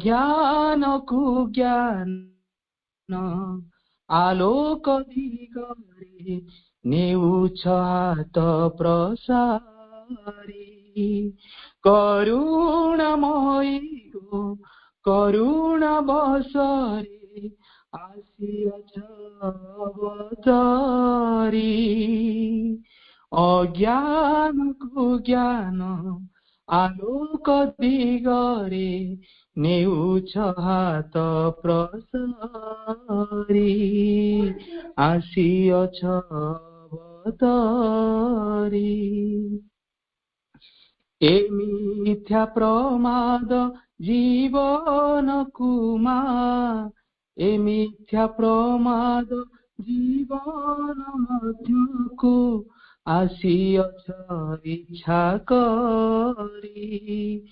ଅଜ୍ଞାନକୁ ଜ୍ଞାନ ଆଲୋକ ଦିଗରେ ନେଉଛ ହାତ ପ୍ରସାରି। କରୁଣାମୟୀ ଗୋ କରୁଣା ବସରେ ଆସିଅଛ ଅବତାରି। ଅଜ୍ଞାନକୁ ଜ୍ଞାନ ଆଲୋକ ଦିଗରେ ନେଉଛ ହାତ ପ୍ରସାରି। ଆସିଅଛ ଅବତାରି। ଏ ମିଥ୍ୟା ପ୍ରମାଦ ଜୀବନକୁ ମା, ଏ ମିଥ୍ୟା ପ୍ରମାଦ ଜୀବନ ମଧ୍ୟକୁ ଆସିଅଛ ଇଚ୍ଛା କରି।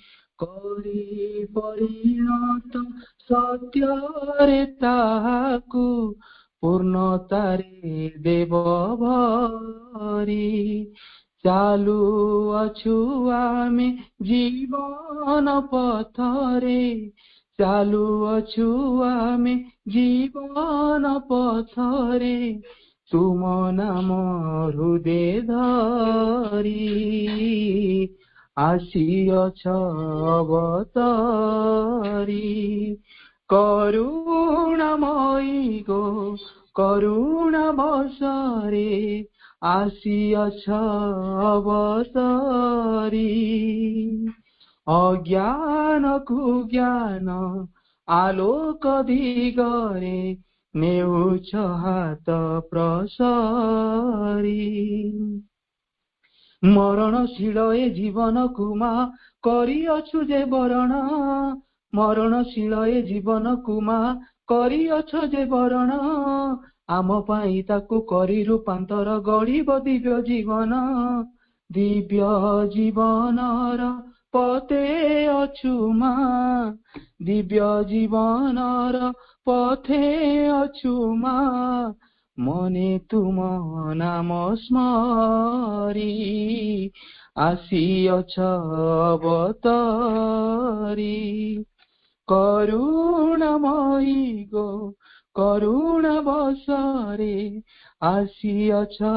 ପରିଣତ ସତ୍ୟରେ ତାହାକୁ ପୂର୍ଣ୍ଣତାରେ ଦେବ ଭରି। ଚାଲୁଅଛୁ ଆମେ ଜୀବନ ପଥରେ, ଚାଲୁଅଛୁ ଆମେ ଜୀବନ ପଥରେ, ତୁମ ନାମ ହୃଦେ ଧରି। ଆସିଅଛ ଅବତାରି। କରୁଣାମୟୀ ଗୋ କରୁଣା ବସରେ ଆସିଅଛ ଅବତାରି। ଅଜ୍ଞାନକୁ ଜ୍ଞାନ ଆଲୋକ ଦିଗରେ ନେଉଛ ହାତ ପ୍ରସାରି। ମରଣଶୀଳ ଏ ଜୀବନକୁ ମା କରିଅଛୁ ଯେ ବରଣ, ମରଣଶୀଳ ଏ ଜୀବନକୁ ମା କରିଅଛ ଯେ ବରଣ। ଆମ ପାଇଁ ତାକୁ କରି ରୂପାନ୍ତର ଗଢ଼ିବ ଦିବ୍ୟ ଜୀବନ। ଦିବ୍ୟ ଜୀବନର ପଥେ ଅଛୁ ମା, ଦିବ୍ୟ ଜୀବନର ପଥେ ଅଛୁ ମା। ମନେ ତୁମ ନାମ ସ୍ମରି। ଆସିଅଛ ଅବତାରି। କରୁଣାମୟୀ ଗୋ କରୁଣା ବସରେ ଆସିଅଛ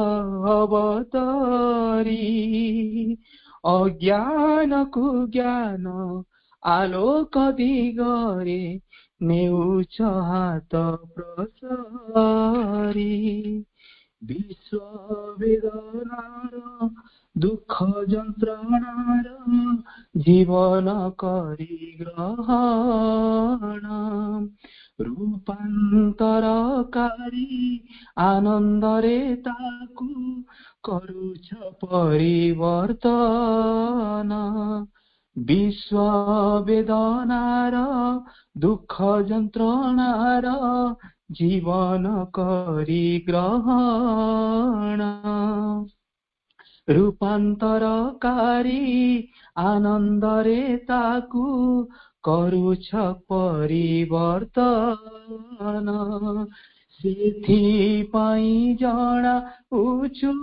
ଅବତାରି। ଅଜ୍ଞାନକୁ ଜ୍ଞାନ ଆଲୋକ ଦିଗରେ ନେଉଛ ହାତ ପ୍ରସାରି। ବିଶ୍ଵ ବେଦନାର ଦୁଃଖ ଯନ୍ତ୍ରଣାର ଜୀବନ କରି ଗ୍ରହଣ। ରୂପାନ୍ତରକାରୀ ଆନନ୍ଦରେ ତାକୁ କରୁଛ ପରିବର୍ତ୍ତନ। ବିଶ୍ଵ ବେଦନାର ଦୁଃଖ ଯନ୍ତ୍ରଣାର ଜୀବନ କରି ଗ୍ରହଣ। ରୂପାନ୍ତରକାରୀ ଆନନ୍ଦରେ ତାକୁ କରୁଛ ପରିବର୍ତ୍ତନ। ସେଥିପାଇଁ ଜଣାଉଛୁ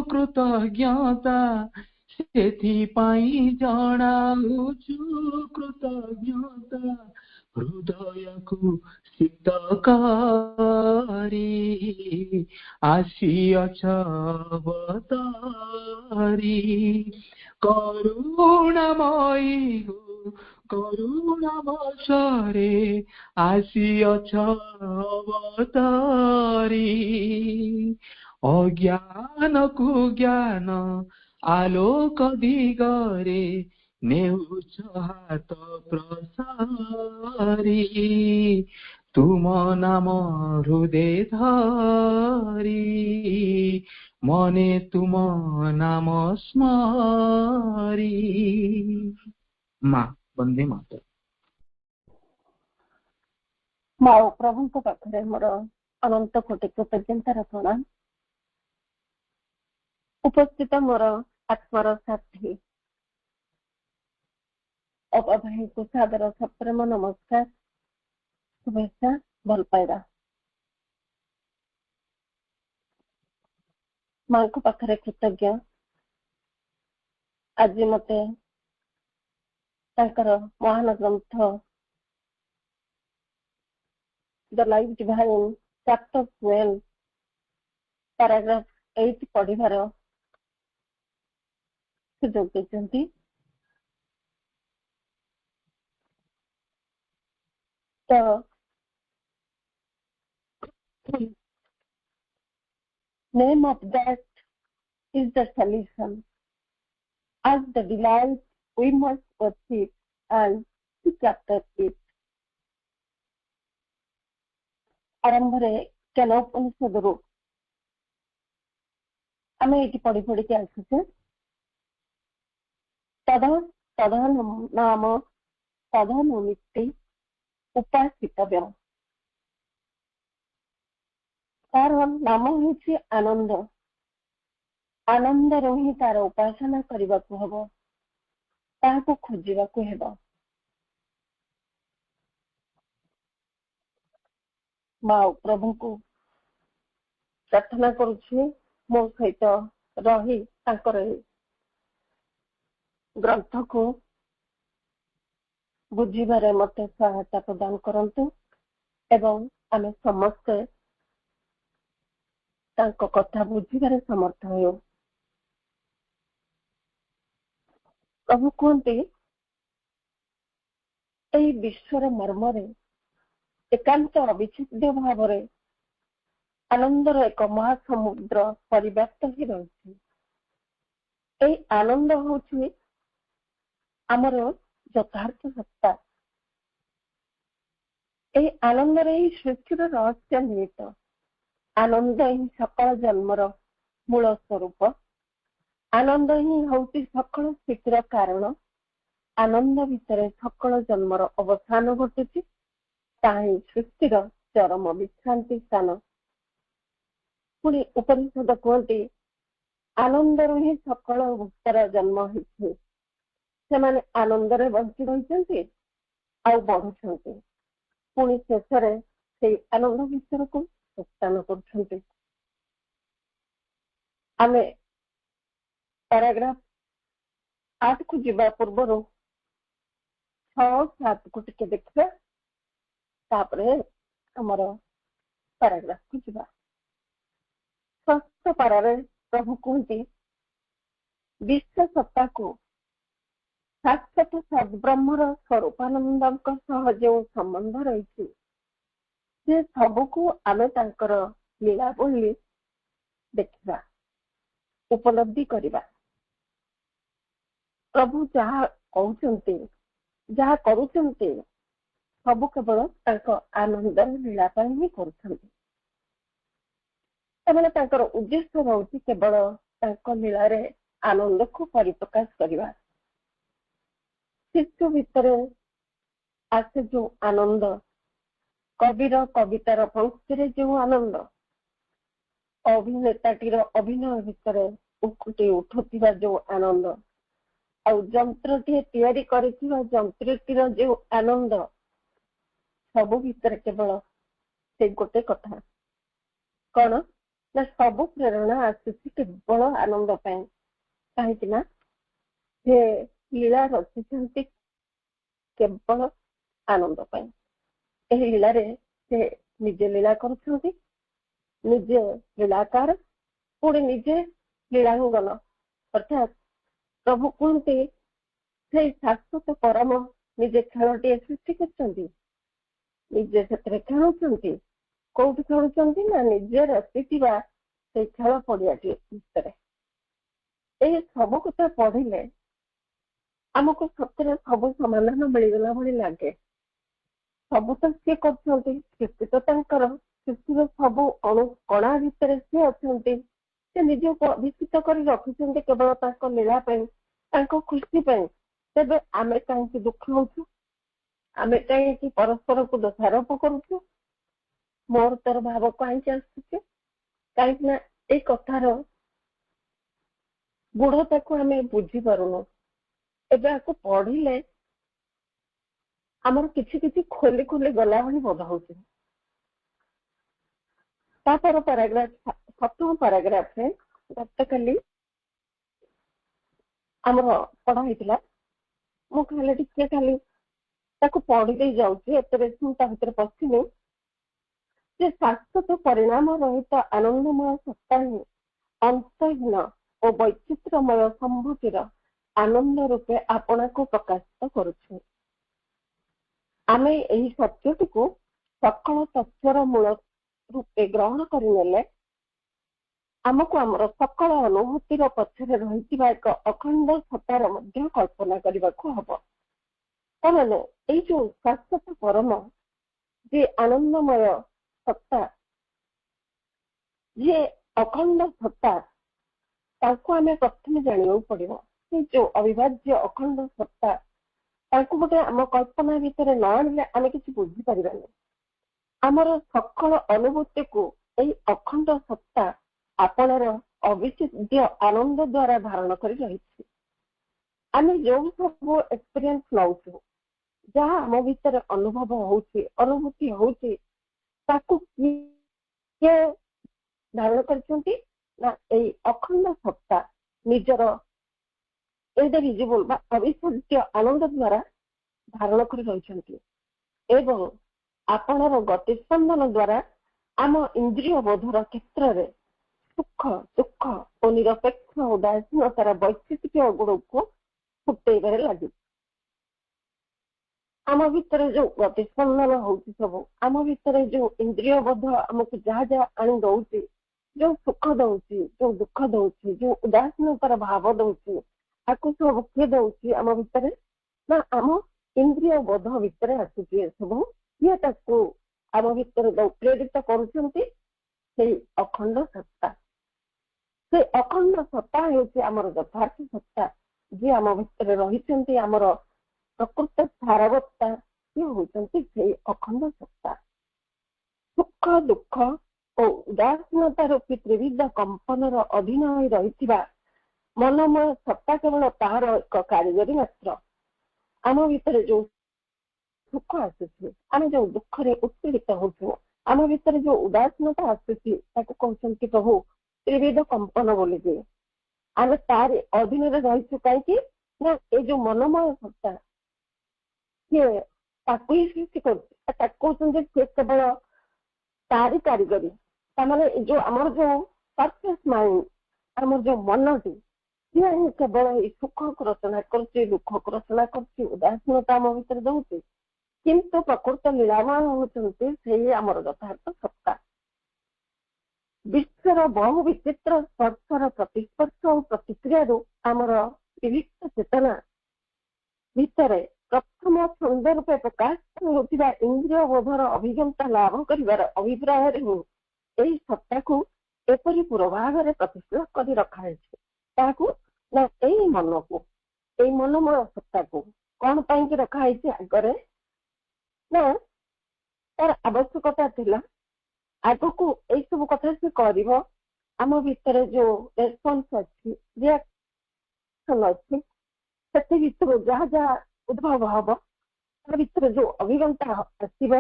କୃତଜ୍ଞତା, ସେଥିପାଇଁ ଜଣାଉଛୁ କୃତଜ୍ଞତା। ହୃଦୟକୁ ଶୀତ କରି ଆସିଅଛ ଅବତାରି। କରୁଣାମୟୀ କରୁଣା ବସରେ ଆସିଅଛ ଅବତାରି। ଅଜ୍ଞାନକୁ ଜ୍ଞାନ ଆଲୋକ ଦିଗରେ ନେଉଛ ହାତ ପ୍ରସାରି। ତୁମ ନାମ ହୃଦେ ଧରି। ମନେ ତୁମ ନାମ ସ୍ମରି। ମା ବନ୍ଦେ ମାତରମ୍। ମା ଓ ପ୍ରଭୁଙ୍କ ପାଖରେ ମୋର ଅନନ୍ତ କୋଟି କୃତଜ୍ଞତାର ପ୍ରଣାମ। ଉପସ୍ଥିତ ମୋର ଆତ୍ମାର ସାଥୀ ଅପା ଭାଇଙ୍କୁ ସାଦର ସପ୍ରେମ ନମସ୍କାର, शुभेच्छा, भल पाइबा। माँ को पाखरे कृतज्ञ आज मते महान ग्रंथ the life divine chapter 12 paragraph 8 पढ़िबार सुযোগ ଦେଇଛନ୍ତି। ତ name of that is the solution as the delight we must worship and to chapter 8 ଆରମ୍ଭରେ କେନୋପନିଷଦରୁ ଆମେ ଏଠି ପଢି ପଢିକି ଆସୁଛେ। ତଦା ନାମ ତଦନୁମିତ୍ତି ଉପାସିତବ୍ୟ। ତାର ନାମ ହେଉଛି ଆନନ୍ଦ। ଆନନ୍ଦରୁ ହିଁ ତାର ଉପାସନା କରିବାକୁ ହେବ, ତାହାକୁ ଖୋଜିବାକୁ ହେବ। ମା ପ୍ରଭୁଙ୍କୁ ପ୍ରାର୍ଥନା କରୁଛି ମୋ ସହିତ ରହି ତାଙ୍କର ଗ୍ରନ୍ଥକୁ ବୁଝିବାରେ ମୋତେ ସହାୟତା ପ୍ରଦାନ କରନ୍ତୁ ଏବଂ ଆମେ ସମସ୍ତେ ତାଙ୍କ କଥା ବୁଝିବାରେ ସମର୍ଥ ହେଉ। ପ୍ରଭୁ କୁହନ୍ତି ଏହି ବିଶ୍ୱର ମର୍ମରେ ଏକାନ୍ତ ଅବିଚ୍ଛେଦ୍ୟ ଭାବରେ ଆନନ୍ଦର ଏକ ମହାସମୁଦ୍ର ପରିବ୍ୟାପ୍ତ ହିଁ ରହିଛି। ଏହି ଆନନ୍ଦ ହେଉଛି ଆମର ଯଥାର୍ଥ ସତ୍ତା। ଏହି ଆନନ୍ଦରେ ହିଁ ସୃଷ୍ଟିର ରହସ୍ୟ ନିହିତ। ଆନନ୍ଦ ହିଁ ସକଳ ଜନ୍ମର ମୂଳ ସ୍ୱରୂପ। ଆନନ୍ଦ ହିଁ ହେଉଛି ସକଳ ସ୍ଥିତିର କାରଣ। ଆନନ୍ଦ ଭିତରେ ସକଳ ଜନ୍ମର ଅବସାନ ଘଟୁଛି। ତାହା ହିଁ ସୃଷ୍ଟିର ଚରମ ବିଶ୍ରାନ୍ତି ସ୍ଥାନ। ପୁଣି ଉପନିଷଦ କୁହନ୍ତି ଆନନ୍ଦରୁ ହିଁ ସକଳ ଭକ୍ତର ଜନ୍ମ ହେଇଛି। ସେମାନେ ଆନନ୍ଦରେ ବଞ୍ଚି ରହିଛନ୍ତି ଆଉ ବଢୁଛନ୍ତି, ପୁଣି ଶେଷରେ ସେଇ ଆନନ୍ଦ ଭିତରକୁ ପ୍ରସ୍ଥାନ କରୁଛନ୍ତି। ଆମେ ପାରାଗ୍ରାଫ 8 କୁ ଯିବା ପୂର୍ବରୁ 6-7 କୁ ଟିକେ ଦେଖିବା, ତାପରେ ଆମର ପାରାଗ୍ରାଫ କୁ ଯିବା। ଷଷ୍ଠ ପାରାରେ ପ୍ରଭୁ କୁହନ୍ତି ବିଶ୍ୱ ସତ୍ତାକୁ ଶାଶ୍ୱତ ସଦ୍ବ୍ରହ୍ମର ସ୍ୱରୂପାନନ୍ଦଙ୍କ ସହ ଯେଉଁ ସମ୍ବନ୍ଧ ରହିଛି ସେ ସବୁକୁ ଆମେ ତାଙ୍କର ଲୀଳା ବୋଲି ଦେଖିବା, ଉପଲବ୍ଧି କରିବା। ପ୍ରଭୁ ଯାହା କହୁଛନ୍ତି, ଯାହା କରୁଛନ୍ତି ସବୁ କେବଳ ତାଙ୍କ ଆନନ୍ଦର ଲୀଳା ପାଇଁ ହିଁ କରୁଛନ୍ତି। ସେମାନେ ତାଙ୍କର ଉଦ୍ଦେଶ୍ୟ ରହୁଛି କେବଳ ତାଙ୍କ ଲୀଳାରେ ଆନନ୍ଦକୁ ପରିପ୍ରକାଶ କରିବା। ଶିଶୁ ଭିତରେ ଆସେ ଯୋଉ ଆନନ୍ଦ, କବିର କବିତାର ପଂକ୍ତିରେ ଯେଉଁ ଆନନ୍ଦ, ଅଭିନେତାଟିର ଅଭିନୟ ଭିତରେ ଉକୁଟି ଉଠୁଥିବା ଯୋଉ ଆନନ୍ଦ, ଆଉ ଯନ୍ତ୍ରଟିଏ ତିଆରି କରିଥିବା ଯନ୍ତ୍ରଟିର ଯୋଉ ଆନନ୍ଦ, ସବୁ ଭିତରେ କେବଳ ସେ ଗୋଟେ କଥା କଣ ନା ସବୁ ପ୍ରେରଣା ଆସୁଛି କେବଳ ଆନନ୍ଦ ପାଇଁ। କାହିଁକି ନା ସେ ଲୀଳା ରଚିଛନ୍ତି କେବଳ ଆନନ୍ଦ ପାଇଁ। ଏହି ଲୀଳାରେ ସେ ନିଜେ ଲୀଳା କରୁଛନ୍ତି, ନିଜେ ଲୀଳାକାର, ପୁଣି ନିଜେ ଲୀଳାଙ୍ଗନ। ଅର୍ଥାତ୍ ପ୍ରଭୁ କୁହନ୍ତି ସେଇ ଶାଶ୍ୱତ ପରମ ନିଜେ ଖେଳଟିଏ ସୃଷ୍ଟି କରିଛନ୍ତି, ନିଜେ ସେଥିରେ ଖେଳୁଛନ୍ତି। କୋଉଠି ଖେଳୁଛନ୍ତି ନା ନିଜେ ରଚିଥିବା ସେଇ ଖେଳ ପଡିଆଟି ଭିତରେ। ଏହି ସବୁ କଥା ପଢିଲେ ଆମକୁ ସତରେ ସବୁ ସମାଧାନ ମିଳିଗଲା ଭଳି ଲାଗେ। ସବୁ ତ ସିଏ କରୁଛନ୍ତି, ସୃଷ୍ଟି ତ ତାଙ୍କର, ସୃଷ୍ଟିର ସବୁ ଅଣୁ କଣା ଭିତରେ ସିଏ ଅଛନ୍ତି। ସେ ନିଜକୁ ଅଭିଷିତ କରି ରଖିଛନ୍ତି କେବଳ ତାଙ୍କ ଲୀଳା ପାଇଁ, ତାଙ୍କ ଖୁସି ପାଇଁ। ତେବେ ଆମେ କାହିଁକି ଦୁଃଖ ହଉଛୁ? ଆମେ କାହିଁକି ପରସ୍ପରକୁ ଦୋଷାରୋପ କରୁଛୁ? ମୋର ତୋର ଭାବ କାହିଁକି ଆସୁଛି? କାହିଁକି ନା ଏଇ କଥାର ଗୂଢତାକୁ ଆମେ ବୁଝିପାରୁନୁ। ଏବେ ଆକୁ ପଢିଲେ ଆମର କିଛି କିଛି ଖୋଲି ଖୋଲି ଗଲା ଭଳି ବୋଧ ହଉଛି। ତାପରେ ପାରାଗ୍ରାଫ 7 ପାରାଗ୍ରାଫରେ ଗତକାଲି ଆମର ପଢା ହେଇଥିଲା। ମୁଁ ଖାଲି ଟିକେ ଖାଲି ତାକୁ ପଢି ଦେଇ ଯାଉଛି, ଏତେ ବେଶୀ ମୁଁ ତା ଭିତରେ ପଶିନି। ଯେ ଶାଶ୍ୱତ ପରିଣାମ ରହିତ ଆନନ୍ଦମୟ ସତ୍ତା ହିଁ ଅନ୍ତହୀନ ଓ ବୈଚିତ୍ର୍ୟମୟ ସମ୍ଭୂତିର ଆନନ୍ଦ ରୂପେ ଆପଣାକୁ ପ୍ରକାଶିତ କରୁଛୁ। ଆମେ ଏହି ସତ୍ୟଟିକୁ ସକଳ ତତ୍ତ୍ୱର ମୂଳ ରୂପେ ଗ୍ରହଣ କରିନେଲେ ଆମକୁ ଆମର ସକଳ ଅନୁଭୂତିର ପଛରେ ରହିଥିବା ଏକ ଅଖଣ୍ଡ ସତ୍ତାର ମଧ୍ୟ କଳ୍ପନା କରିବାକୁ ହବ। ତାମାନେ ଏଇ ଯୋଉ ଶାଶ୍ୱତ ପରମ ଯେ ଆନନ୍ଦମୟ ସତ୍ତା, ଯିଏ ଅଖଣ୍ଡ ସତ୍ତା, ତାଙ୍କୁ ଆମେ ପ୍ରଥମେ ଜାଣିବାକୁ ପଡିବ। ସେ ଯୋଉ ଅବିଭାଜ୍ୟ ଅଖଣ୍ଡ ସତ୍ତା, ତାଙ୍କୁ ଗୋଟେ ଆମ କଳ୍ପନା ଭିତରେ ନ ଆଣିଲେ ଆମେ କିଛି ବୁଝିପାରିବାନି। ଆମର ସକଳ ଅନୁଭୂତିକୁ ଏଇ ଅଖଣ୍ଡ ସତ୍ତା ଆପଣାର ଅବିଚ୍ଛେଦ୍ୟ ଆନନ୍ଦ ଦ୍ୱାରା ଧାରଣ କରି ରହିଛି। ଆମେ ଯୋଉ ସବୁ ଏକ୍ସପିରିଏନ୍ସ ନଉଛୁ, ଯାହା ଆମ ଭିତରେ ଅନୁଭବ ହଉଛି, ଅନୁଭୂତି ହଉଛି, ତାକୁ କିଏ ଧାରଣ କରିଛନ୍ତି ନା ଏଇ ଅଖଣ୍ଡ ସତ୍ତା ନିଜର ଇନଡିଭିଜିବୁଲ ବା ଅବିଚ୍ଛେଦ୍ୟ ଆନନ୍ଦ ଦ୍ୱାରା ଧାରଣ କରି ରହିଛନ୍ତି। ଏବଂ ଆପଣାର ଗତିସ୍ପନ୍ଦନ ଦ୍ୱାରା ଆମ ଇନ୍ଦ୍ରିୟ ବୋଧର କ୍ଷେତ୍ରରେ ସୁଖ ଦୁଃଖ ଓ ନିରପେକ୍ଷ ଉଦାସୀନତାର ବୈଚିତ୍ର୍ୟ ଗୁଣକୁ ଫୁଟେଇବାରେ ଲାଗିଛି। ଆମ ଭିତରେ ଯୋଉ ଗତିସ୍ପନ୍ଦନ ହଉଛି ସବୁ, ଆମ ଭିତରେ ଯୋଉ ଇନ୍ଦ୍ରିୟ ବୋଧ ଆମକୁ ଯାହା ଯାହା ଆଣି ଦଉଛି, ଯୋଉ ସୁଖ ଦଉଛି, ଯୋଉ ଦୁଃଖ ଦଉଛି, ଯୋଉ ଉଦାସୀନତାର ଭାବ ଦଉଛି, ଆକୁ ସବୁ କିଏ ଦଉଛି ଆମ ଭିତରେ ନା ଆମ ଇନ୍ଦ୍ରିୟ ବୋଧ ଭିତରେ ଆସୁଛି। ଏସବୁ କିଏ ତାକୁ ଆମ ଭିତରେ ପ୍ରେରିତ କରୁଛନ୍ତି? ସେଇ ଅଖଣ୍ଡ ସତ୍ତା। ସେ ଅଖଣ୍ଡ ସତ୍ତା ହେଉଛି ଆମର ଯଥାର୍ଥ ସତ୍ତା, ଯିଏ ଆମ ଭିତରେ ରହିଛନ୍ତି। ଆମର ପ୍ରକୃତ ସାରବତ୍ତା ସିଏ ହଉଛନ୍ତି ସେଇ ଅଖଣ୍ଡ ସତ୍ତା। ସୁଖ ଦୁଃଖ ଓ ଉଦାସୀନତା ରୂପୀ ତ୍ରିବିଧ କମ୍ପନର ଅଧୀନ ହୋଇ ରହିଥିବା ମନମୟ ସତ୍ତା କେବଳ ତାହାର ଏକ କାରିଗରୀ ମାତ୍ର। ଆମ ଭିତରେ ଯୋଉ ସୁଖ ଆସୁଛି, ଆମେ ଯୋଉ ଦୁଃଖରେ ଉତ୍ପୀଡ଼ିତ ହଉଛୁ, ଆମ ଭିତରେ ଯୋଉ ଉଦାସୀନତା ଆସୁଛି, ତାକୁ କହୁଛନ୍ତି ପ୍ରଭୁ ତ୍ରିବିଧ କମ୍ପନ ବୋଲିକି। ଆମେ ତାରି ଅଧୀନରେ ରହିଛୁ। କାହିଁକି ନା ଏଇ ଯୋଉ ମନମୟ ସତ୍ତା, ସିଏ ତାକୁ ହିଁ ସୃଷ୍ଟି କରୁଛି। ତାକୁ କହୁଛନ୍ତି ସିଏ କେବଳ ତାରି କାରିଗରୀ। ତାମାନେ ଯୋଉ ଆମର ଯୋଉ ସର୍ଫେସ୍ ମାଇଣ୍ଡ, ଆମର ଯୋଉ ମନଟି, ସିଏ ହିଁ କେବଳ ଏଇ ସୁଖକୁ ରଚନା କରୁଛି, ଦୁଃଖକୁ ରଚନା କରୁଛି, ଉଦାସୀନତା ଆମ ଭିତରେ ଦଉଛି। କିନ୍ତୁ ପ୍ରକୃତ ଲୀଳାମୟ ହଉଛନ୍ତି ସେଇ ଆମର ଯଥାର୍ଥ ସତ୍ତା। ବିଶ୍ୱର ବହୁ ବିଚିତ୍ର ସ୍ପର୍ଶର ପ୍ରତିସ୍ପର୍ଶ ଓ ପ୍ରତିକ୍ରିୟାରୁ ଆମର ବିବିକ୍ତ ଚେତନା ଭିତରେ ପ୍ରଥମ ଛନ୍ଦ ରୂପେ ପ୍ରକାଶ ହେଉଥିବା ଇନ୍ଦ୍ରିୟ ବୋଧର ଅଭିଜ୍ଞତା ଲାଭ କରିବାର ଅଭିପ୍ରାୟରେ ହିଁ ଏହି ସତ୍ତାକୁ ଏପରି ପୂର୍ବାଭାବରେ ପ୍ରତିଷ୍ଠା କରି ରଖାଯାଇଛି। ତାହାକୁ ନା ଏଇ ମନକୁ, ଏଇ ମନମୟ ସତ୍ତାକୁ କଣ ପାଇଁକି ରଖାଯାଇଛି ଆଗରେ? ନା ତାର ଆବଶ୍ୟକତା ଥିଲା ଆଗକୁ ଏଇ ସବୁ କଥା ସେ କରିବ। ଆମ ଭିତରେ ଯୋଉ ରେସ୍ପନ୍ସ ଅଛି, ରିଆକ୍ସନ ଅଛି, ସେଥି ଭିତରୁ ଯାହା ଯାହା ଉଦ୍ଭବ ହବ, ତା ଭିତରେ ଯୋଉ ଅଭିଜ୍ଞତା ଆସିବ,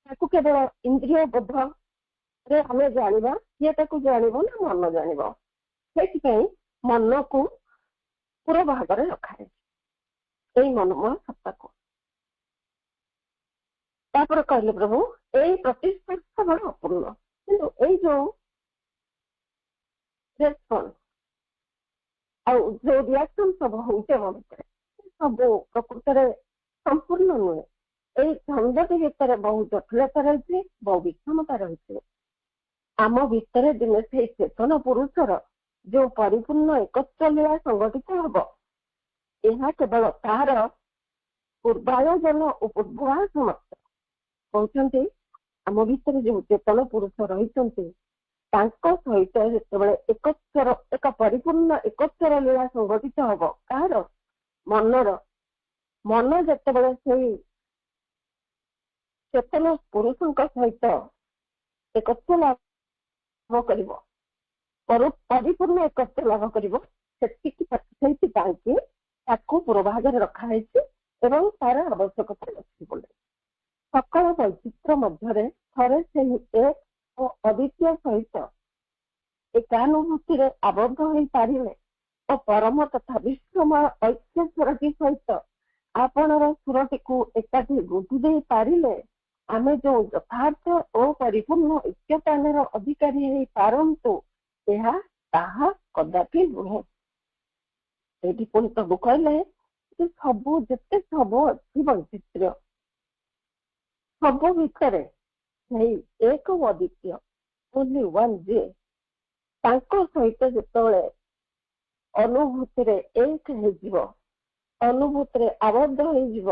ତାକୁ କେବଳ ଇନ୍ଦ୍ରିୟ ବୋଧରେ ଆମେ ଜାଣିବା। କିଏ ତାକୁ ଜାଣିବ ନା ମନ ଜାଣିବ। ସେଇଥିପାଇଁ ମନକୁ ପୁର ଭାଗରେ ରଖାଯାଇଛି, ଏଇ ମନମୟ ସତ୍ତାକୁ। ତାପରେ କହିଲେ ପ୍ରଭୁ ଏଇ ପ୍ରତିସ୍ପର୍ଶ ବଡ ଅପୂର୍ଣ୍ଣ, କିନ୍ତୁ ଏଇ ଯୋଉ ରେସ୍ପନ୍ସ ଆଉ ଯୋଉ ରିଆକ୍ସନ ସବୁ ହଉଛି ଆମ ଭିତରେ, ସବୁ ପ୍ରକୃତରେ ସମ୍ପୂର୍ଣ୍ଣ ନୁହେଁ। ଏଇ ଛନ୍ଦଟି ଭିତରେ ବହୁ ଜଟିଳତା ରହିଛି, ବହୁ ବିଷମତା ରହିଛି। ଆମ ଭିତରେ ଦିନେ ସେଇ ଚେତନ ପୁରୁଷର ଯୋଉ ପରିପୂର୍ଣ୍ଣ ଏକତ୍ର ଲୀଳା ସଂଗଠିତ ହବ, ଏହା କେବଳ ତାହାର ପୂର୍ବାୟୋଜନ ଓ ପୂର୍ବାଭାସ ମାତ୍ର। କହୁଛନ୍ତି ଆମ ଭିତରେ ଯୋଉ ଚେତନ ପୁରୁଷ ରହିଛନ୍ତି, ତାଙ୍କ ସହିତ ଯେତେବେଳେ ଏକ ପରିପୂର୍ଣ୍ଣ ଏକତ୍ର ଲୀଳା ସଂଗଠିତ ହବ, କାହାର? ମନର। ମନ ଯେତେବେଳେ ସେଇ ଚେତନ ପୁରୁଷଙ୍କ ସହିତ ଏକତ୍ର ଲାଭ କରିବ, ପରିପୂର୍ଣ୍ଣ ଏକତ୍ର ଲାଭ କରିବ, ସେଇଥିପାଇଁକି ତାକୁ ପୂର୍ବାଭାଗରେ ରଖାଯାଇଛି ଏବଂ ତାର ଆବଶ୍ୟକତା ଅଛି ବୋଲି। ସକଳ ବୈଚିତ୍ର୍ୟ ମଧ୍ୟରେ ଥରେ ସେହି ଏକ ଓ ଅଦ୍ୱିତୀୟ ସହିତ ଏକାନୁଭୂତିରେ ଆବଦ୍ଧ ହୋଇପାରିଲେ ଓ ପରମ ତଥା ବିଶ୍ୱମୟ ଐକ୍ୟ ସ୍ୱରଟି ସହିତ ଆପଣର ସୁରଟିକୁ ଏକାଠି ବୃଦ୍ଧି ଦେଇ ପାରିଲେ ଆମେ ଯୋଉ ଯଥାର୍ଥ ଓ ପରିପୂର୍ଣ୍ଣ ଐକ୍ୟତାନର ଅଧିକାରୀ ହେଇପାରନ୍ତୁ, ଏହା ତାହା କଦାପି ନୁହେଁ। ଏଇଠି ପୁଣି ପ୍ରଭୁ କହିଲେ ଯେ ସବୁ ଯେତେ ସବୁ ଅଛି ବୈଚିତ୍ର୍ୟ, ସବୁ ଭିତରେ ସେଇ ଏକ ଅଦ୍ୱିତୀୟ ଓନ୍ଲି ୱାନ୍ ଯିଏ ତାଙ୍କ ସହିତ ଯେତେବେଳେ ଅନୁଭୂତିରେ ଏକ ହେଇଯିବ, ଅନୁଭୂତିରେ ଆବଦ୍ଧ ହେଇଯିବ,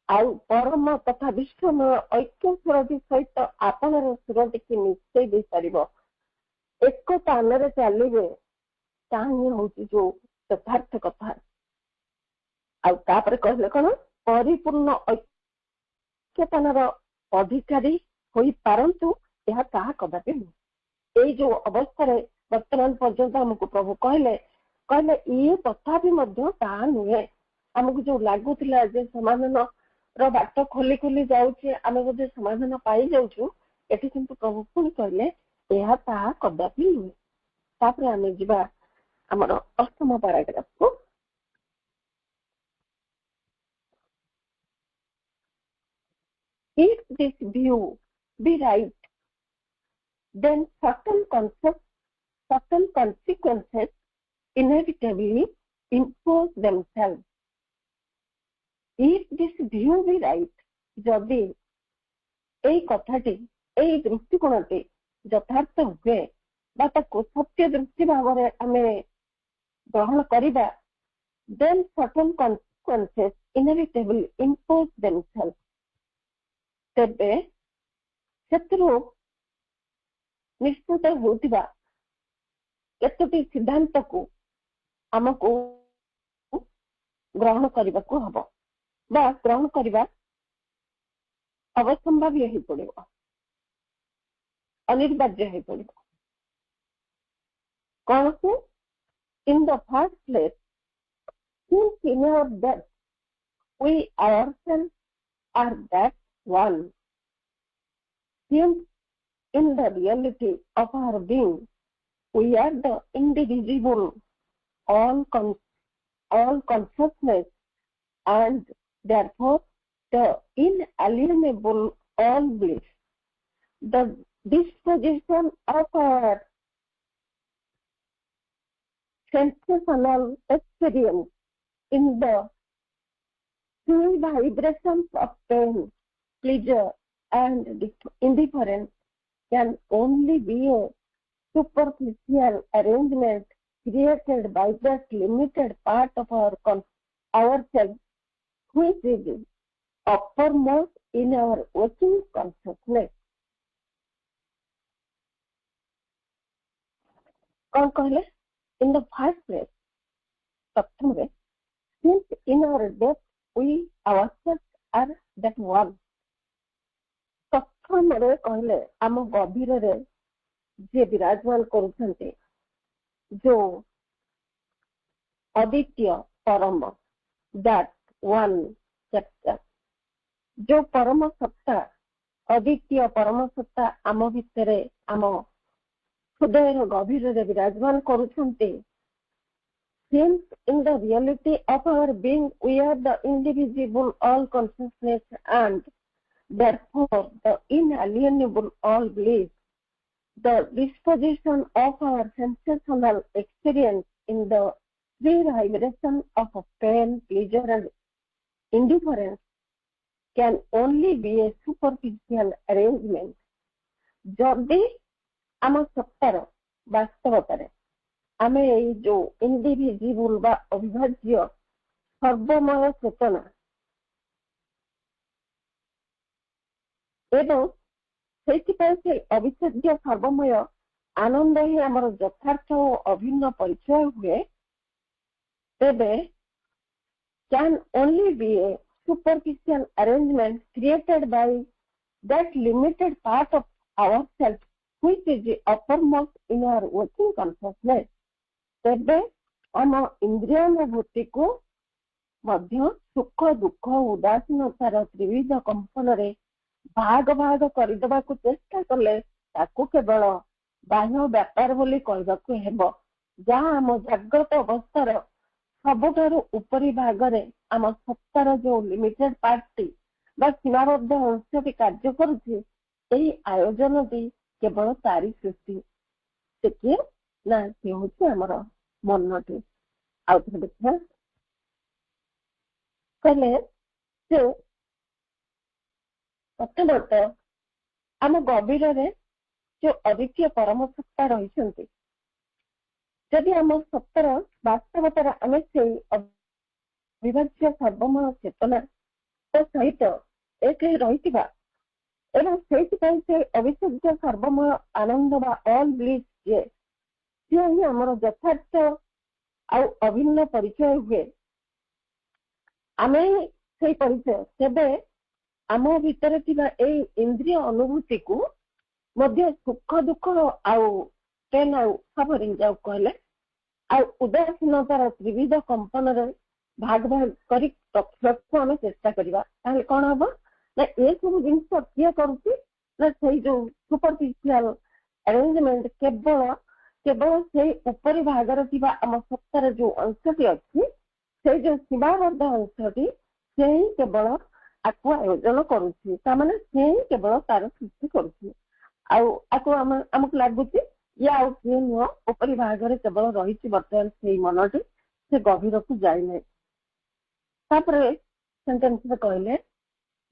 ଆଉ ପରମ ତଥା ବିଶ୍ୱମୟ ଐକ୍ୟ ସୁରଟି ସହିତ ଆପଣର ସୁରଟିକି ମିଶେଇ ଦେଇପାରିବ, ଏକ ସ୍ଥାନରେ ଚାଲିବେ, ତାହା ହିଁ ହଉଛି ଯୋଉ ଯଥାର୍ଥ କଥା। ଆଉ ତାପରେ କହିଲେ କଣ, ପରିପୂର୍ଣ୍ଣ ଐକ୍ୟତାନର ଅଧିକାରୀ ହୋଇପାରନ୍ତୁ, ଏହା ତାହା କଦାପି ନୁହେଁ। ଏଇ ଯୋଉ ଅବସ୍ଥାରେ ବର୍ତ୍ତମାନ ପର୍ଯ୍ୟନ୍ତ ଆମକୁ ପ୍ରଭୁ କହିଲେ ଇଏ ତଥାପି ମଧ୍ୟ ତାହା ନୁହେଁ। ଆମକୁ ଯୋଉ ଲାଗୁଥିଲା ଯେ ସମାଧାନର ବାଟ ଖୋଲି ଖୋଲି ଯାଉଛି, ଆମେ ବୋଧେ ସମାଧାନ ପାଇଯାଉଛୁ, ଏଠି କିନ୍ତୁ ପ୍ରଭୁ ପୁଣି କହିଲେ ଏହା ତାହା କଦାପି ନୁହେଁ। ତାପରେ ଆମେ ଯିବା ଆମର 8ମ ପାରାଗ୍ରାଫକୁ। If this view be right, then certain consequences inevitably impose themselves. If this view be right, ଯଦି ଏଇ କଥାଟି, ଏଇ ଦୃଷ୍ଟିକୋଣଟି ଯଥାର୍ଥ ହୁଏ ବା ତାକୁ ସତ୍ୟ ଦୃଷ୍ଟି ଭାବରେ ଆମେ ଗ୍ରହଣ କରିବା, then certain consequences inevitably impose themselves. ତେବେ ସେଥିରୁ ନିଶ୍ଚିତ ହେଉଥିବା କେତୋଟି ସିଦ୍ଧାନ୍ତକୁ ଆମକୁ ଗ୍ରହଣ କରିବାକୁ ହବ ବା ଗ୍ରହଣ କରିବା ଅବସମ୍ଭାବୀ ହେଇପଡିବ, ଅନିବାର୍ଯ୍ୟ ହେଇପଡିବ। କଣ ସେ? In the first place, since in our death we ourselves are that one, since in the reality of our being we are the indivisible all consciousness, and therefore the inalienable all bliss. The disposition of our sensational experience in the three vibrations of pain, pleasure, and indifference can only be a superficial arrangement created by that limited part of ourselves, which is uppermost in our waking consciousness. कौन कहले? In the first place, प्रथम, since in our death we ourselves are that one. प्रथम कहले आम गभीर जे विराजमान करुछन्ते, जो अद्वितीय परम, that one चैप्टर, जो परम सत्ता, अद्वितीय परम सत्ता आम भितरे, आम हृदय गभीर विराजमान करुछन्ते. Since in the reality of our being we are the indivisible all consciousness, and therefore the inalienable all bliss, the disposition of our sensational experience in the three vibrations of pain, pleasure, and indifference can only be a superficial arrangement. जदि आम सत्तार वास्तवतारे आमे एई जो indivisible बा अविभाज्य सर्वमय चेतना एवं से अविच्छेद्य सर्वमय आनंद ही आमर यथार्थ और अभिन्न परिचय हुए, तेबे can only be a superficial arrangement created by that limited part of ourselves which is uppermost in our waking consciousness. तेबे आम इंद्रियानुभूति को मध्य सुख दुख उदासीनतार त्रिविध कंपन रे भाग भाग करदेवा को चेष्टा कले ताकू केवल बाह्य व्यापार बोली कहबाकू हेबो, जहाँ आम जाग्रत अवस्थार सबुठारु उपरी भाग रे आम सत्तार जो लिमिटेड पार्टी ବା ସୀମାବଦ୍ଧ ଅଂଶଟି କାର୍ଯ୍ୟ କରୁଛି, ଏହି ଆୟୋଜନଟି କେବଳ ତାରି ସୃଷ୍ଟି। ସେ କିଏ? ନା ସେ ହଉଛି ଆମର ମନଟି। ଆଉ ଥରେ ଦେଖିବା, କହିଲେ ସେ ପ୍ରଥମତଃ ଆମ ଗଭୀରରେ ଯୋଉ ଅଦ୍ୱିତୀୟ ପରମ ସତ୍ତା ରହିଛନ୍ତି, ଯଦି ଆମ ସତ୍ତାର ବାସ୍ତବତାରେ ଆମେ ସେଇ ଅବିଭାଜ୍ୟ ସର୍ବମୟ ଚେତନା ସହିତ ଏକ ରହିଥିବା ଏବଂ ସେଇଥିପାଇଁ ସେ ଅବିଚ୍ଛେଦ୍ୟ ସର୍ବମୟ ଆନନ୍ଦ ବା ଅଲ୍ ବ୍ଲିସ୍ ସିଏ ହିଁ ଆମର ଯଥାର୍ଥ ଆଉ ଅଭିନ୍ନ ପରିଚୟ ହୁଏ। ଆମେ ସେଇ ପରିଚୟ ତେବେ ଆମ ଭିତରେ ଥିବା ଏଇ ଇନ୍ଦ୍ରିୟ ଅନୁଭୂତିକୁ ମଧ୍ୟ ସୁଖ ଦୁଃଖ ଆଉ ପେନ୍ ଆଉ ସଫରିଂ ଯାଉ କହିଲେ ଆଉ ଉଦାସୀନତାର ତ୍ରିବିଧ କମ୍ପନରେ ଭାଗ ଭାଗ କରି ରଖିବାକୁ ଆମେ ଚେଷ୍ଟା କରିବା। ତାହେଲେ କଣ ହବ ନା ଏସବୁ ଜିନିଷ କିଏ କରୁଛି ନା ସେଇ ଯୋଉ ସୁପରଫିସିଆଲ ଆରେଞ୍ଜମେଣ୍ଟ କେବଳ ସେଇ ଉପରି ଭାଗରେ ଥିବା ଆମ ସତ୍ତାର ଯୋଉ ଅଂଶଟି ଅଛି, ସେଇ ଯୋଉ ସୀମାବଦ୍ଧ ଅଂଶଟି ସେ ହିଁ କେବଳ ଆକୁ ଆୟୋଜନ କରୁଛି। ତାମାନେ ସେ ହିଁ କେବଳ ତାର ସୃଷ୍ଟି କରୁଛି। ଆଉ ଆକୁ ଆମକୁ ଲାଗୁଛି ଇଏ ଆଉ କିଏ ନୁହଁ, ଉପରି ଭାଗରେ କେବଳ ରହିଛି ବର୍ତ୍ତମାନ ସେଇ ମନଟି, ସେ ଗଭୀରକୁ ଯାଇନାହିଁ। ତାପରେ ସେଣ୍ଟେନ୍ସରେ କହିଲେ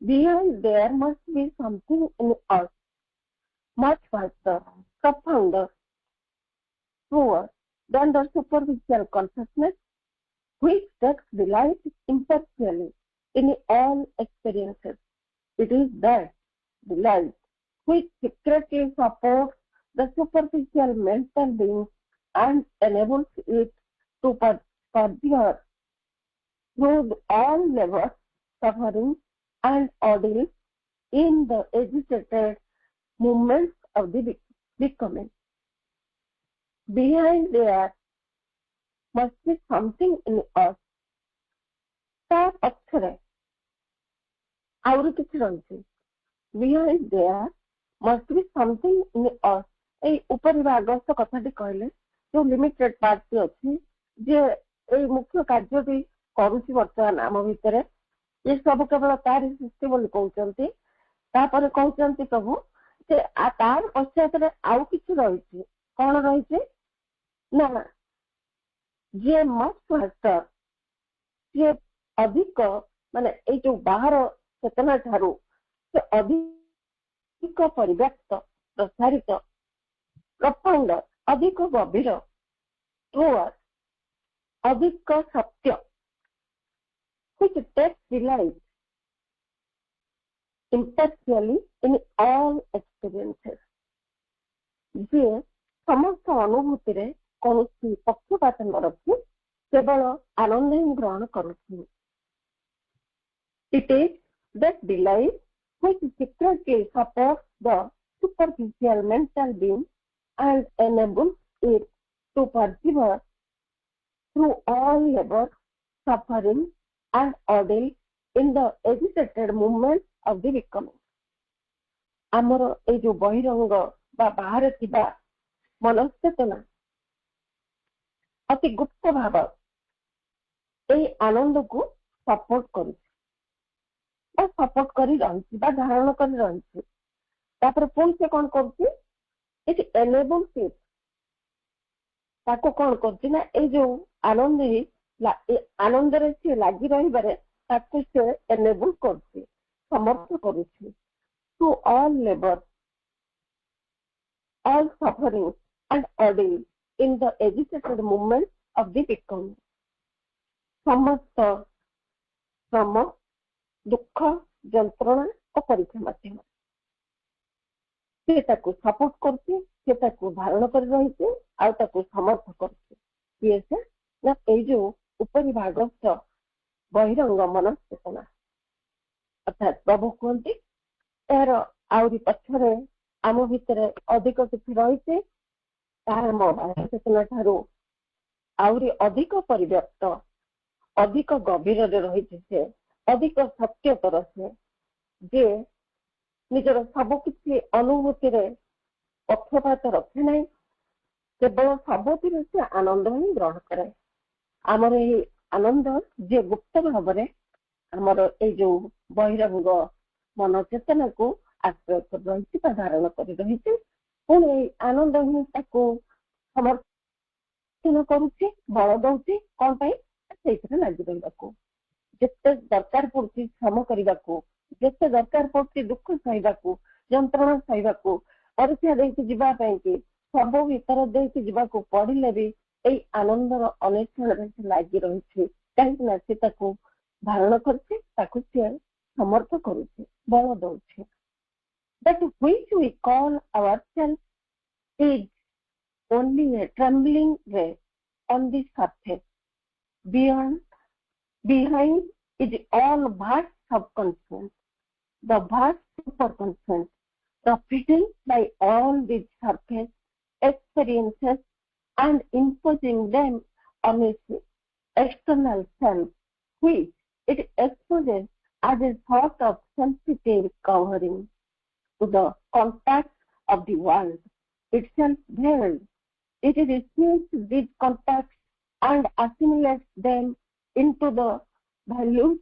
behind there must be something in us much vaster, profounder, truer than the superficial consciousness which takes delight impartially in all experiences. It is that delight which secretly supports the superficial mental being and enables it to persevere through all labor, suffering, and ordeal in the agitated movements of the becoming. Behind there must be something in us. ତା ପଛରେ ଆହୁରି କିଛି ରହିଛି। Behind there must be something in us. ଏଇ ଉପରି ଭାଗସ୍ଥ କଥାଟି କହିଲେ ଯୋଉ ଲିମିଟେଡ ପାର୍ଟଟି ଅଛି, ଯେ ଏଇ ମୁଖ୍ୟ କାର୍ଯ୍ୟଟି କରୁଛି ବର୍ତ୍ତମାନ ଆମ ଭିତରେ, ଏ ସବୁ କେବଳ ତାରି ସୃଷ୍ଟି ବୋଲି କହୁଛନ୍ତି। ତାପରେ କହୁଛନ୍ତି ପ୍ରଭୁ ଯେ ତାର ପଶ୍ଚାତରେ ଆଉ କିଛି ରହିଛି। କଣ ରହିଛି ନା ଯିଏ ମଷ୍ଟ ସିଏ ଅଧିକ ମାନେ ଏଇ ଯୋଉ ବାହାର ଚେତନା ଠାରୁ ସେ ଅଧିକ ପରିବ୍ୟାପ୍ତ, ପ୍ରସାରିତ, ପ୍ରଫାଉଣ୍ଡ, ଅଧିକ ଗଭୀର, ଟ୍ରୁଅର, ଅଧିକ ସତ୍ୟ, which takes delight impartially in all experiences. ଯିଏ ସମସ୍ତ ଅନୁଭୂତିରେ କୌଣସି ପକ୍ଷପାତ ନ ରଖି କେବଳ ଆନନ୍ଦ ହିଁ ଗ୍ରହଣ କରୁଛି। It is that delight which secretly supports the superficial mental being and enables it to persevere through all labor, suffering, and ordeal in the agitated movement of the becoming. ଆମର ଏଇ ଯୋଉ ବହିରଙ୍ଗ ବା ବାହାରେ ଥିବା ମନସ୍ଚେତନା ଅତି ଗୁପ୍ତ ଭାବ ଏଇ ଆନନ୍ଦକୁ ସପୋର୍ଟ କରୁଛି ବା ସପୋର୍ଟ କରି ରହିଛି ବା ଧାରଣ କରି ରହିଛି। ତାପରେ ପୁଣି ସେ କଣ କରୁଛି, ଏଠି ଏନେବଲ ଇଟ୍, ତାକୁ କଣ କରୁଛି ନା ଏଇ ଯୋଉ ଆନନ୍ଦରେ ସିଏ ଲାଗି ରହିବାରେ ତାକୁ ସେ ଏନେବଲ କରୁଛି, ସମର୍ଥ କରୁଛି। To all labour, all suffering and ordeal in the agitated movement of the becoming. ସମସ୍ତ ଶ୍ରମ, ଦୁଃଖ, ଯନ୍ତ୍ରଣା ଓ ପରୀକ୍ଷା ମାଧ୍ୟମରେ ସେ ତାକୁ ସପୋର୍ଟ କରୁଛି, ସେ ତାକୁ ଧାରଣ କରି ରହିଛି ଆଉ ତାକୁ ସମର୍ଥ କରୁଛି। କିଏ ସେ ନା ଏଇ ଯୋଉ ଉପରି ଭାଗସ୍ଥ ବହିରଙ୍ଗ ମନସ୍ଚେତନା। ଅର୍ଥାତ୍ ପ୍ରଭୁ କୁହନ୍ତି ଏହାର ଆହୁରି ପଛରେ ଆମ ଭିତରେ ଅଧିକ କିଛି ରହିଛି, ତାହା ଆମ ବାହ୍ୟ ଚେତନା ଠାରୁ ଆହୁରି ଅଧିକ ପରିବ୍ୟାପ୍ତ, ଅଧିକ ଗଭୀରରେ ରହିଛି। ସେ ଅଧିକ ସତ୍ୟତର, ସେ ଯିଏ ନିଜର ସବୁ କିଛି ଅନୁଭୂତିରେ ପକ୍ଷପାତ ରଖେ ନାହିଁ, କେବଳ ସବୁଥିରେ ସେ ଆନନ୍ଦ ହିଁ ଗ୍ରହଣ କରେ। ଆମର ଏଇ ଆନନ୍ଦ ଯିଏ ଗୁପ୍ତ ଭାବରେ ଆମର ଏଇ ଯୋଉ बहिरंग मन चेतना को आश्रय कर रही धारण कर रही पुणी आनंद ही समर्थन करुच्ची बल दौची कौन से लगी रहा जिते दरकार पड़ुची श्रम करने को जिते दरकार पड़ुची दुख सहवाक जंत्रणा सहवाक परीक्षा देकी जीवाई कि सब भीतर देकी जीवाक पढ़िले भी यही आनंदर अन्वेषण लगी रही कहीं धारण कर समर्थ करुच्ची बल दौचे that which we call ourselves is only a trembling ray on the surface. Behind is all vast subconscious, the vast superconscious, profiting by all these surface experiences and imposing them on its external self, which it exposes as a sort of sensitive covering to the contact of the world itself veiled. It receives these contacts and assimilates them into the values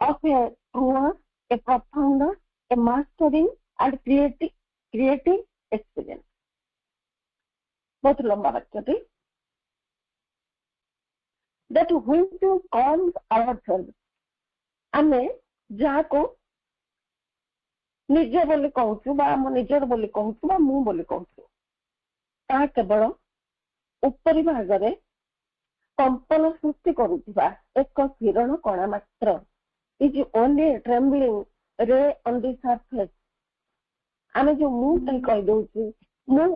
of a truer, a profounder, a mastering and creative experience. बहुत लंबा वाक्य that which you call ourselves आमे जहाँ को निज बोली कहूँ बा आम निजर बोली कहूँ बा मु बोली कहूँ ता केवल उपरी भागरे कंपन सृष्टि करुवा एक किरण कणा मात्र इज ओनली ट्रेम्बलिंग रे ऑन द सरफेस आमे जो मु तई कहि दउची मु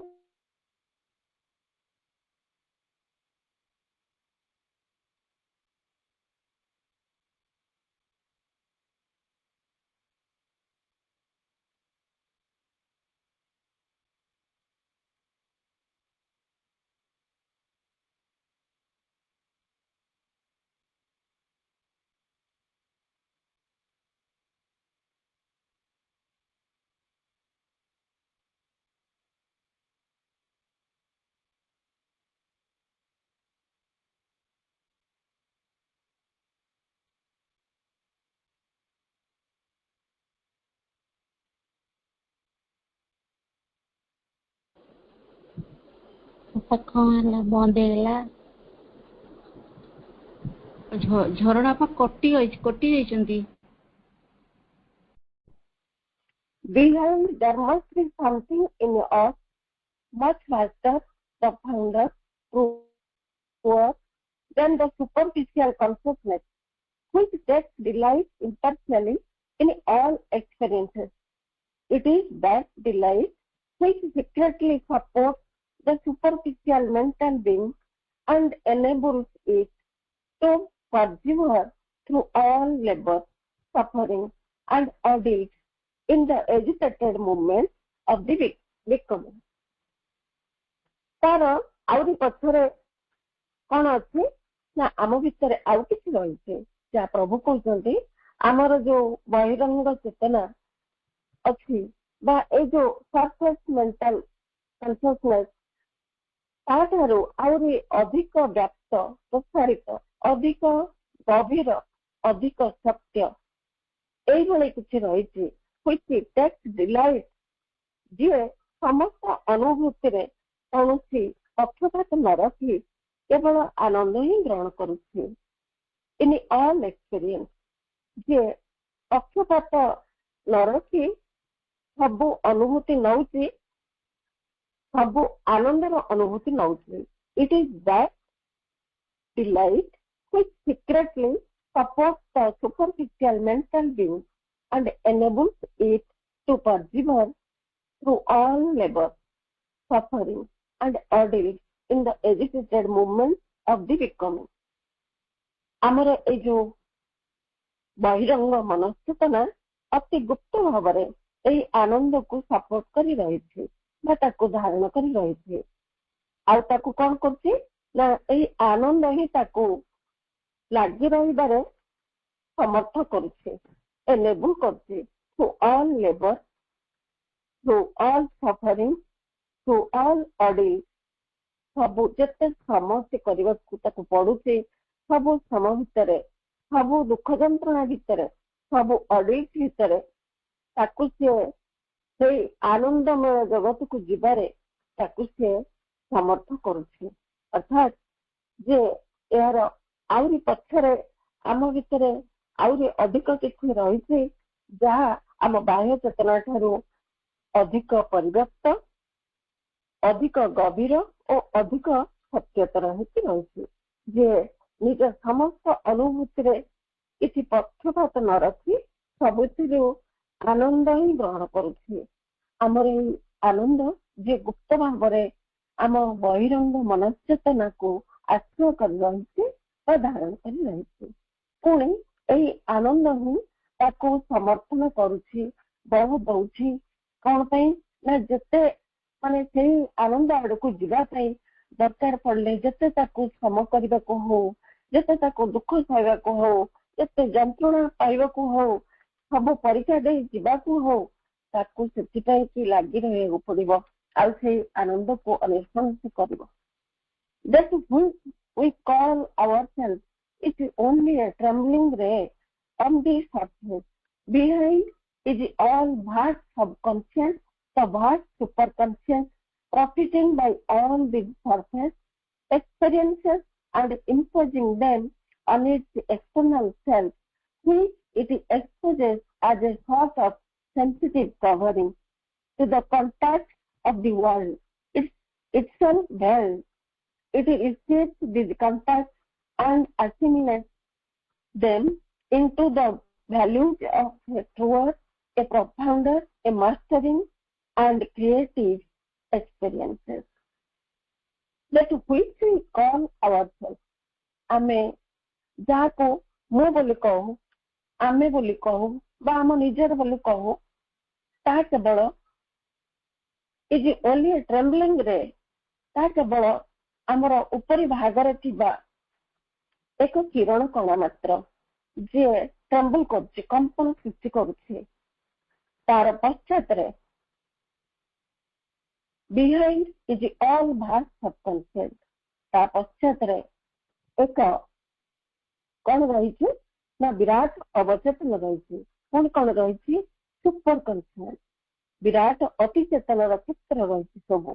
बंद झरणा कटी जाइछंती behind there must be something in us much vaster, profounder, truer than the superficial consciousness, which takes delight impartially in all experiences. It is that delight which secretly supports the superficial mental being and enables it to persevere through all labor, suffering, and ordeals in the agitated movement of the becoming. तार आउरी पछरे कौन अच्छे ना आम भितर आउ किछि रहिছে जा प्रभु कहउछंती आमर जो बहिरंग चेतना अछि बा ए जो सरफेस मेंटल कॉन्शियसनेस ताठारु आउरी अधिक व्याप्त प्रसारित अधिक गभीर अधिक सत्य एई भली किछि रहिছে which takes delight जे समस्त अनुभूति रे कौनसी पक्षपात न रखी केवल आनंद ही ग्रहण करुच्छे इन ऑल एक्सपीरियंस जे पक्षपात न रखी सब अनुभूति नौची सब आनंदर अनुभूति नौची it is that delight which secretly supports the superficial mental being and enables it to persevere through all labor, suffering, and ordeals in the agitated movement of the becoming. आमर ए जो बहिरंग मनस्चेतना अति गुप्त भाव में आनंद को सपोर्ट करी रही थी बा ताको धारण करी रही थी आउ ताको कौन करछि ना ए आनंद ही ताको लागि रहिबारे समर्थ करछि enable करछि through all labor, through all suffering, through all ordeal सब जेते समस्या करबा को ताको पडुछि सब सम भितरे सब दुख जंत्रणा भितरे ସବୁ ଅଡିଟ୍ ଭିତରେ ତାକୁ ସିଏ ସେଇ ଆନନ୍ଦମୟ ଜଗତକୁ ଯିବାରେ ତାକୁ ସିଏ ସମର୍ଥ କରୁଛି। ଅର୍ଥାତ୍ ଯେ ଏହାର ଆହୁରି ପଛରେ ଆମ ଭିତରେ ଆହୁରି ଅଧିକ କିଛି ରହିଛି ଯାହା ଆମ ବାହ୍ୟ ଚେତନା ଠାରୁ ଅଧିକ ପରିବ୍ୟାପ୍ତ, ଅଧିକ ଗଭୀର ଓ ଅଧିକ ସତ୍ୟତର ହେଇକି ରହିଛି। ଯେ ନିଜ ସମସ୍ତ ଅନୁଭୂତିରେ କିଛି ପକ୍ଷପାତ ନ ରଖି ସବୁଥିରୁ ଆନନ୍ଦ ହିଁ ଗ୍ରହଣ କରୁଛି। ଆମର ଏଇ ଆନନ୍ଦ ଯେ ଗୁପ୍ତ ଭାବରେ ଆମ ବହିରଙ୍ଗ ମନଶ୍ଚେତନାକୁ ଆଶ୍ରୟ କରି ରହିଛି ବା ଧାରଣ କରି ରହିଛି। ପୁଣି ଏହି ଆନନ୍ଦ ହିଁ ତାକୁ ସମର୍ଥନ କରୁଛି, ବଳ ଦଉଛି। କଣ ପାଇଁ ନା ଯେତେ ମାନେ ସେଇ ଆନନ୍ଦ ଆଡକୁ ଯିବା ପାଇଁ ଦରକାର ପଡିଲେ ଯେତେ ତାକୁ ଶ୍ରମ କରିବାକୁ ହଉ, ଯେତେ ତାକୁ ଦୁଃଖ ସହିବାକୁ ହଉ, ଯେତେ ଯନ୍ତ୍ରଣା ପାଇବାକୁ ହଉ, ସବୁ ପରୀକ୍ଷା ଦେଇ ଯିବାକୁ ହଉ, ତାକୁ ସେଥିପାଇଁ କି ଲାଗି ରହିବାକୁ ପଡିବ ଆଉ ସେଇ ଆନନ୍ଦକୁ ଅନ୍ୱେଷଣ ସେ କରିବ। That we call ourselves is only a trembling ray on the surface. Behind is all vast subconscious, the vast superconscious, profiting by all these surface experiences and imposing them on its external self, which it exposes as a sort of sensitive covering to the contact of the world. It's itself veiled. It receives these contacts and assimilates them into the values of a truer, a profounder, a mastering and creative experiences. That which we call ourselves. ଆମେ ଯାହାକୁ ମୁଁ ବୋଲି କହୁ, ଆମେ ବୋଲି କହୁ ବା ଆମ ନିଜର ବୋଲି କହୁ, ତାହା କେବଳ is only a trembling ray. ତାହା କେବଳ ଆମର ଉପରି ଭାଗରେ ଥିବା ଏକ କିରଣ କଣା ମାତ୍ର, ଯିଏ ଟ୍ରେମ୍ବଲ କରୁଛି, କମ୍ପନ ସୃଷ୍ଟି କରୁଛି। ତାର ପଶ୍ଚାତରେ behind is all vast subconscious. ତା ପଶ୍ଚାତରେ ଏକ କଣ ରହିଛି ନା ବିରାଟ ଅବଚେତନ ରହିଛି। ପୁଣି କଣ ରହିଛି? ସୁପର କନସିୟସ୍, ବିରାଟ ଅତିଚେତନର କ୍ଷେତ୍ର ରହିଛି ସବୁ।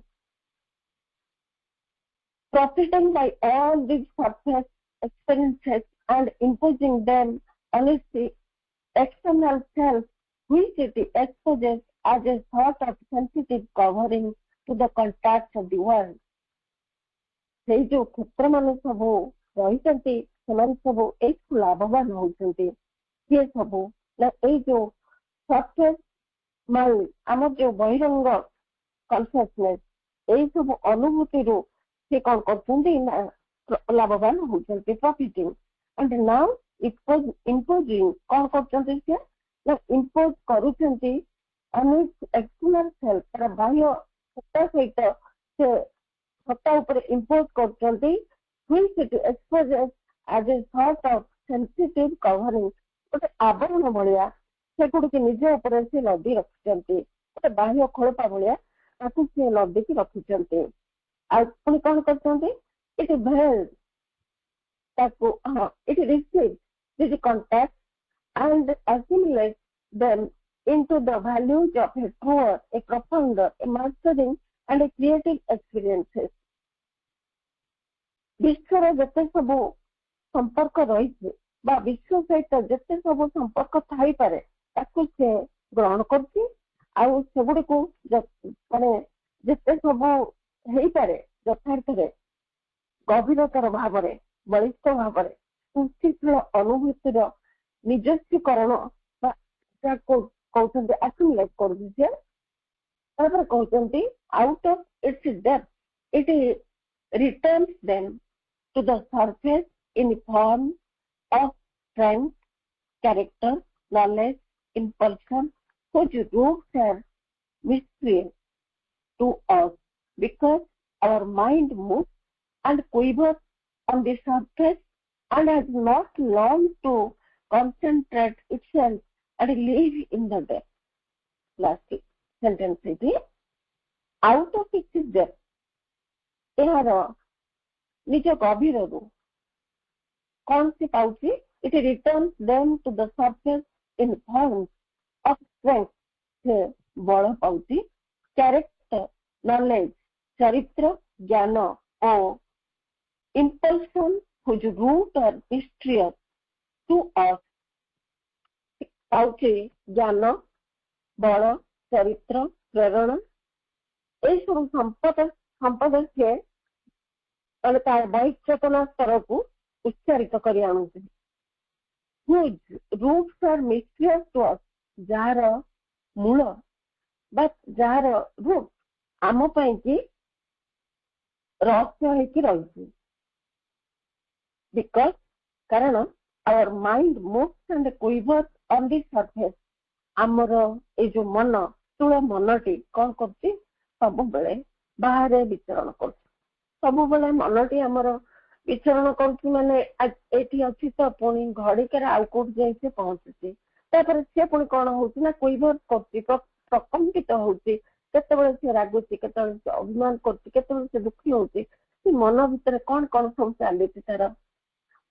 Profiting by all these surface experiences and imposing them on its external self, which it exposes as a sort of sensitive covering to the contacts of the world. ସେଇ ଯୋଉ କ୍ଷେତ୍ର ମାନେ ସବୁ ରହିଛନ୍ତି ସେମାନେ ସବୁ ଏଇଠୁ ଲାଭବାନ ହଉଛନ୍ତି। କିଏ ସବୁ ନା ଏଇ ଯୋଉ ସରଫେସ୍ ମାଇଣ୍ଡ, ଆମର ଯୋଉ ବହିରଙ୍ଗ କନସିୟସନେସ୍, ଏଇ ସବୁ ଅନୁଭୂତିରୁ ସେ କଣ କରୁଛନ୍ତି ନା ଲାଭବାନ ହଉଛନ୍ତି, ପ୍ରଫିଟିଂ। ଆଣ୍ଡ ନାଉ ଇମ୍ପୋଜିଂ, କଣ କରୁଛନ୍ତି ସେ ନା ଇମ୍ପୋଜ କରୁଛନ୍ତି ଏକ୍ସଟର୍ନାଲ ସେଲ୍ଫ, ତାର ବାହ୍ୟ ସତ୍ତା ସହିତ ସେ ସତ୍ତା ଉପରେ ଇମ୍ପୋଜ କରୁଛନ୍ତି। which it exposes as a sort of sensitive covering, ଗୋଟେ ଆବରଣ ଭଳିଆ ସେଗୁଡିକୁ ନିଜ ଉପରେ ସେ ଲଦି ରଖିଛନ୍ତି, ଗୋଟେ ବାହ୍ୟ ଖୋଳପା ଭଳିଆ ତାକୁ ସେ ଲଦିକି ରଖିଛନ୍ତି। ଆଉ ପୁଣି କଣ କରୁଛନ୍ତି? it veils, ତାକୁ it receives these contacts and assimilates them into the values of a truer, a profounder, a mastering and a creative experiences. ବିଶ୍ୱର ଯେତେ ସବୁ ସମ୍ପର୍କ ରହିଛି ବା ବିଶ୍ୱ ସହିତ ଯେତେ ସବୁ ସମ୍ପର୍କ ଥାଇପାରେ ତାକୁ ସେ ଗ୍ରହଣ କରୁଛି। ଆଉ ସେଗୁଡିକୁ ମାନେ ଯେତେ ସବୁ ହେଇପାରେ ଯଥାର୍ଥରେ ଗଭୀରତର ଭାବରେ, ବଳିଷ୍ଠ ଭାବରେ ସୁଶୀଳ ଅନୁଭୂତିର ନିଜସ୍ୱୀକରଣ ବା ଯାହାକୁ କହୁଛନ୍ତି ଆକ୍ୟୁମୁଲେଟ୍ କରୁଛି ସେ। ତାପରେ କହୁଛନ୍ତି out of its depth it returns them to the surface in form of strength, character, knowledge, impulsion, whose roots are mystery to us, because our mind moves and quivers on the surface and has not learned to concentrate itself and live in the depth. Last sentence is out of its depth, ଏହାର ନିଜ ଗଭୀରରୁ କଣ ସେ ପାଉଛି? it returns them to the surface in forms of strength से बल पाउची character knowledge चरित्र ज्ञान और impulsion whose root are mysterious to us पाउची ज्ञान बल चरित्र प्रेरणा ये सब संपद से तार बहिचेतना स्तर को उच्चारित कर आणुचे roots are mysterious to us जार मूल बट जार रूट आम कि रहस्य होकर रही बिकज कारण our mind moves and quivers on the surface आमर ये जो मन स्थूल मनटी कौन कर सब बेले बाहर विचरण कर सब बेले मनटी आमर विचरण कर माने एटी अच्छी तो पुणी घड़िकार आउ कौट जाए पहुंचुची सी पुणी कौन होना क्विवर्स कर प्रकम्पित होती केतबेले से रागुची केतबेले से अभिमान करती केतबेले से दुखी होती मन भितर कौन कौन सब चली तार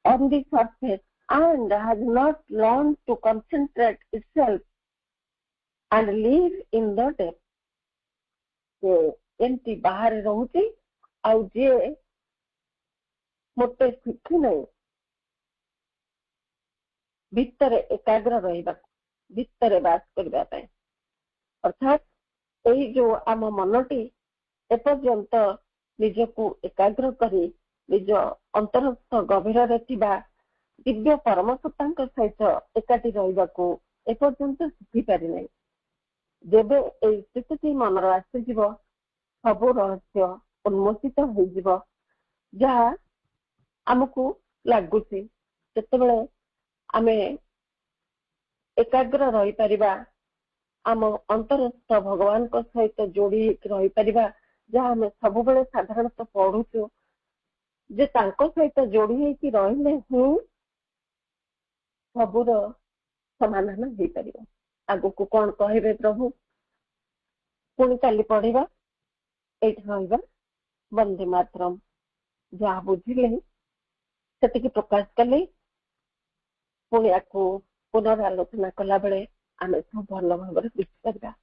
on the surface and has not learned to concentrate itself and live in the depth. एमती बाहर रोचे आउ जे मोटे शिखी नहीं भितर एकाग्र रहिबा भितर बास करबा पे अर्थात एई जो आम मनटी एपर्यंत निजको एकाग्र करी निज अंतरस्थ गभीर रे थिबा दिव्य परमसत्ता सहित एकाठी रहिबाकू एपर्यंत शिखी पारि नहीं जेबे एई स्थिति मनर आसीजिव सबु रहस्य उन्मोचित होइजिव जहा आमको लागुची जेतेबेले आमे एकाग्र रही परिबा आम अंतरस्थ भगवान को सहित जोड़ी रही परिबा जहा आमे सब बेले साधारणतः पढ़ुचु जे तांको सहित जोड़ी होइकी रहिले ही सबुर समाधान हो पार आगु को कौन कहे प्रभु पुणी काली पढ़ा ये रहा वंदे मातरम जहाँ बुझिले से प्रकाश कले पुणी आपको पुनरालोचना कला बेले आम सब भल भाव बुझी पार।